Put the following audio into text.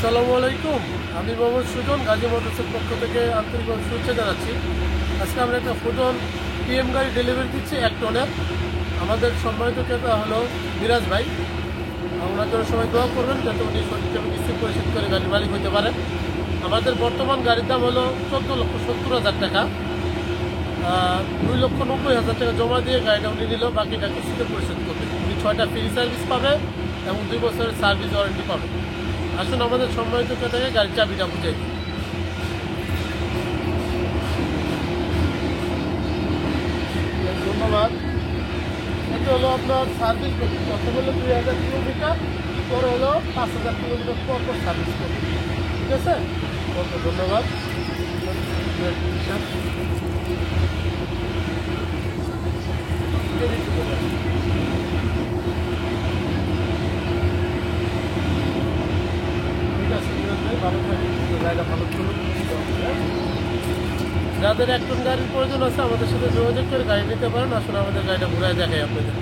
আসসালামু আলাইকুম। আমি মোহাম্মদ সুজন, গাজী মোটরসের পক্ষ থেকে আন্তরিকভাবে শুভেচ্ছা জানাচ্ছি। আজকে আমরা একটা ফুটন পিএম গাড়ি ডেলিভারি দিচ্ছি 1 টনের। আমাদের সম্মানিত ক্রেতা হলো মিরাজ ভাই। ওনার জন্য সবাই দোয়া করবেন যাতে উনি সঠিকভাবে কিস্তি পরিশোধ করে গাড়ির মালিক হতে পারেন। আমাদের বর্তমান গাড়ির দাম হলো 14,70,000 টাকা। 2,90,000 টাকা জমা দিয়ে গাড়িটা উনি নিল, বাকিটা কিস্তিতে পরিশোধ করবে। উনি 6টা ফ্রি সার্ভিস পাবে এবং 2 বছরের সার্ভিস ওয়ারেন্টি পাবে। আসুন আমাদের সম্মানিত ক্রেতাকে গাড়ির চাবিটা বুঝাই দিই। ধন্যবাদ। এটা হলো আপনার সার্ভিস করবে, প্রথম হলো 2,000 কিলোমিটার, পরে হলো 5,000 কিলোমিটার পর পর সার্ভিস করবে। ঠিক আছে, ওকে, ধন্যবাদ। ঠিক আছে, ভালো থাকবে, গাড়িটা ভালো চলুন। যাদের 1 টন গাড়ির প্রয়োজন আছে আমাদের সাথে যোগাযোগ করে গাড়ি নিতে পারেন। আসলে আমাদের গাড়িটা ঘুরায় দেখাই আপনাদের।